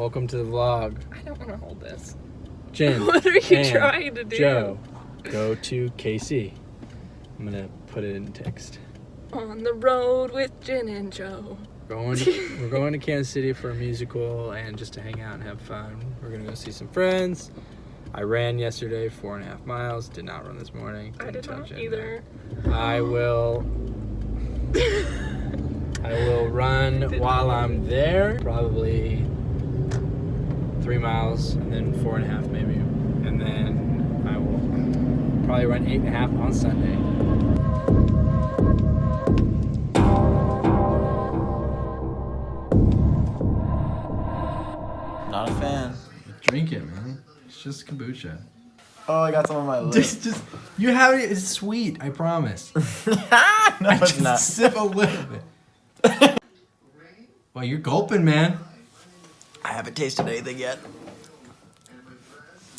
welcome to the vlog. I don't want to hold this. Jen, what are you and trying to do? Joe, go to KC. I'm gonna put it in text. On the road with Jen and Joe. We're going to Kansas City for a musical and just to hang out and have fun. We're gonna go see some friends. I ran yesterday 4.5 miles. Did not run this morning. I did not Jen either. I will run while I'm there. Probably 3 miles and then 4.5 maybe. And then I will probably run 8.5 on Sunday. Not a fan. Drink it, man. It's just kombucha. Oh, I got some on my lips. Just you have it. It's sweet. I promise. No, it's not. Sip a little bit. Well, you're gulping, man. I haven't tasted anything yet.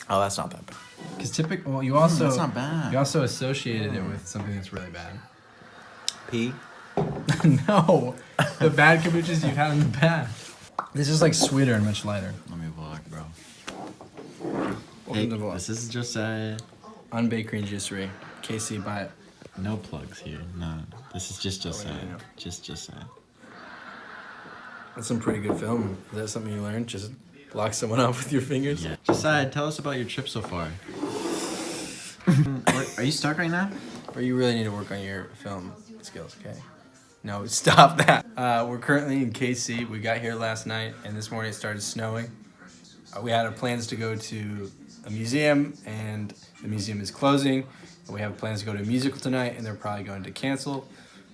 Oh, that's not that bad. Because typically, well, you also that's not bad. You also associated it with something that's really bad. Pee? No, the bad kombuchas you've had in the past. This is like sweeter and much lighter. Let me vlog, bro. Welcome to vlog. This is Josiah. On Bakery and Juicery. KC, buy it. No plugs here. No, this is just Josiah. yeah. Just Josiah. That's some pretty good film. Is that something you learned? Just lock someone up with your fingers? Yeah. Josiah, tell us about your trip so far. Are you stuck right now? Or you really need to work on your film skills, okay? No, stop that. We're currently in KC. We got here last night, and this morning it started snowing. We had our plans to go to a museum, and the museum is closing. And we have plans to go to a musical tonight, and they're probably going to cancel.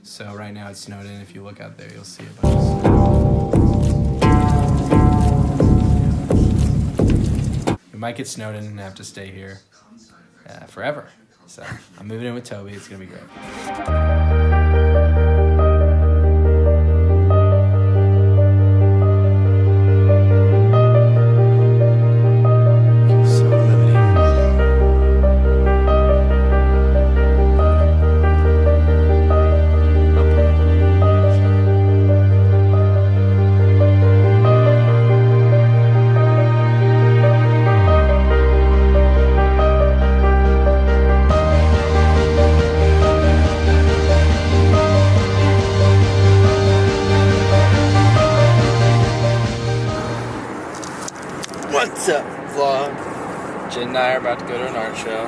So right now it's snowed in. If you look out there, you'll see a bunch of snow. We might get snowed in and have to stay here forever. So I'm moving in with Toby. It's gonna be great. What's up, vlog? Jen and I are about to go to an art show.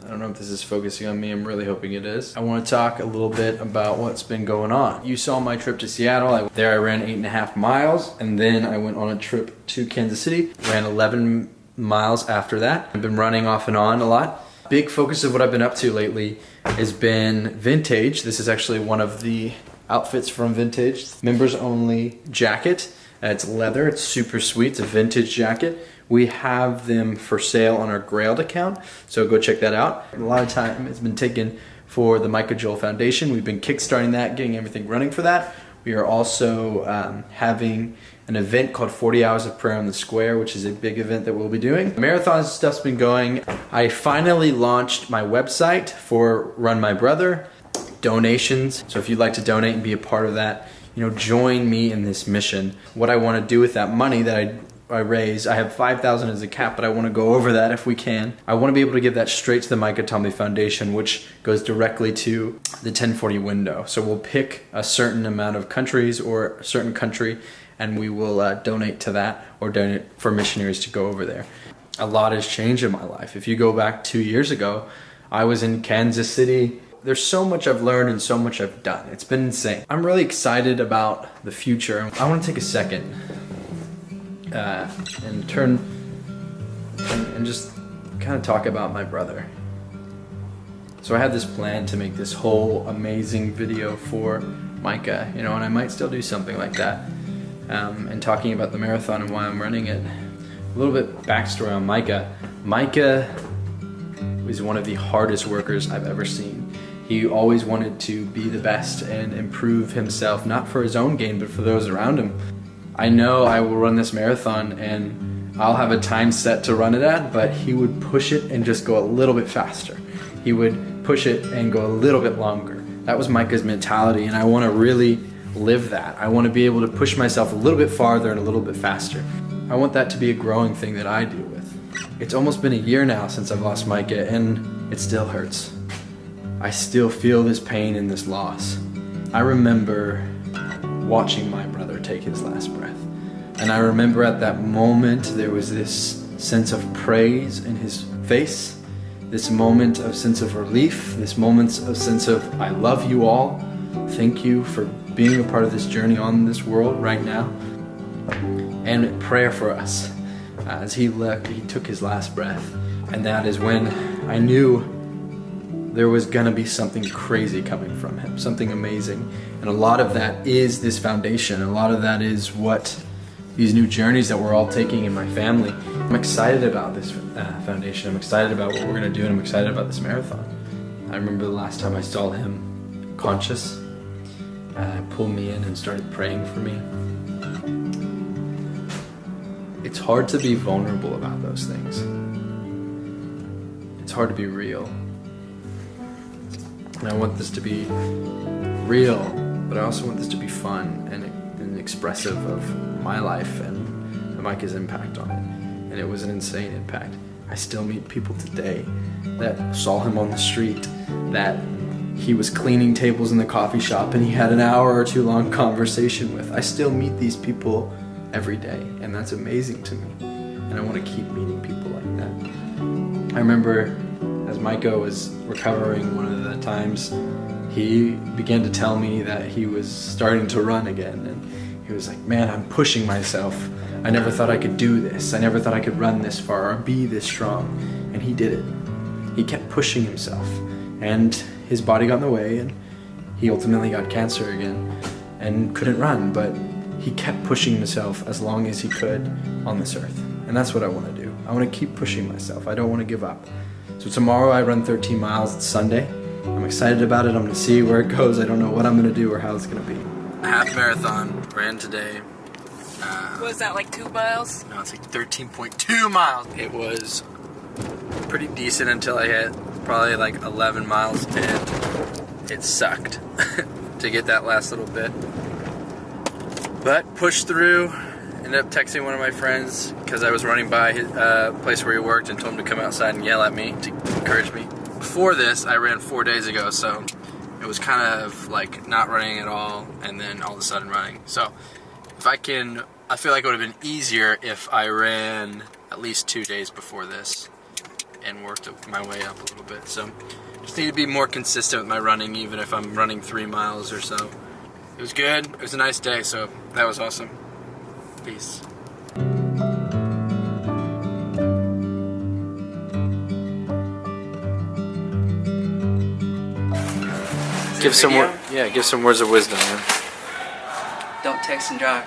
I don't know if this is focusing on me. I'm really hoping it is. I want to talk a little bit about what's been going on. You saw my trip to Seattle. There I ran 8.5 miles, and then I went on a trip to Kansas City. Ran 11 miles after that. I've been running off and on a lot. Big focus of what I've been up to lately has been Vintage. This is actually one of the outfits from Vintage. Members only jacket. It's leather, it's super sweet, it's a vintage jacket. We have them for sale on our Grailed account, so go check that out. A lot of time it's been taken for the Micah Joel Foundation. We've been kickstarting that, getting everything running for that. We are also having an event called 40 Hours of Prayer on the Square, which is a big event that we'll be doing. Marathon stuff's been going. I finally launched my website for Run My Brother, donations. So if you'd like to donate and be a part of that, you know, join me in this mission. What I want to do with that money that I raise, I have $5,000 as a cap, but I want to go over that if we can. I want to be able to give that straight to the Micah Tombley Foundation, which goes directly to the 1040 window. So we'll pick a certain amount of countries or a certain country, and we will donate to that or donate for missionaries to go over there. A lot has changed in my life. If you go back 2 years ago, I was in Kansas City. There's so much I've learned and so much I've done. It's been insane. I'm really excited about the future. I want to take a second and turn and just kind of talk about my brother. So I had this plan to make this whole amazing video for Micah, you know, and I might still do something like that. And talking about the marathon and why I'm running it. A little bit backstory on Micah. Micah was one of the hardest workers I've ever seen. He always wanted to be the best and improve himself, not for his own gain, but for those around him. I know I will run this marathon and I'll have a time set to run it at, but he would push it and just go a little bit faster. He would push it and go a little bit longer. That was Micah's mentality, and I want to really live that. I want to be able to push myself a little bit farther and a little bit faster. I want that to be a growing thing that I deal with. It's almost been a year now since I've lost Micah, and it still hurts. I still feel this pain and this loss. I remember watching my brother take his last breath. And I remember at that moment there was this sense of praise in his face, this moment of sense of relief, this moment of sense of I love you all. Thank you for being a part of this journey on this world right now. And prayer for us as he took his last breath. And that is when I knew there was gonna be something crazy coming from him, something amazing. And a lot of that is this foundation. A lot of that is what these new journeys that we're all taking in my family. I'm excited about this foundation. I'm excited about what we're gonna do, and I'm excited about this marathon. I remember the last time I saw him conscious, pulled me in and started praying for me. It's hard to be vulnerable about those things. It's hard to be real. And I want this to be real, but I also want this to be fun and expressive of my life and Micah's impact on it. And it was an insane impact. I still meet people today that saw him on the street, that he was cleaning tables in the coffee shop and he had an hour or two long conversation with. I still meet these people every day, and that's amazing to me. And I want to keep meeting people like that. I remember as Micah was recovering, one of the times he began to tell me that he was starting to run again, and he was like, man, I'm pushing myself. I never thought I could do this. I never thought I could run this far or be this strong. And he did it. He kept pushing himself, and his body got in the way, and he ultimately got cancer again and couldn't run, but he kept pushing himself as long as he could on this earth. And that's what I want to do. I want to keep pushing myself. I don't want to give up. So tomorrow I run 13 miles. It's Sunday. I'm excited about it. I'm going to see where it goes. I don't know what I'm going to do or how it's going to be. Half marathon. Ran today. Was that like 2 miles? No, it's like 13.2 miles. It was pretty decent until I hit probably like 11 miles, and it sucked to get that last little bit. But pushed through. Ended up texting one of my friends because I was running by his place where he worked and told him to come outside and yell at me to encourage me. Before this, I ran 4 days ago, so it was kind of like not running at all and then all of a sudden running. So if I feel like it would have been easier if I ran at least 2 days before this and worked my way up a little bit. So just need to be more consistent with my running, even if I'm running 3 miles or so. It was good. It was a nice day, so that was awesome. Peace. Give some words of wisdom, man. Don't text and drive.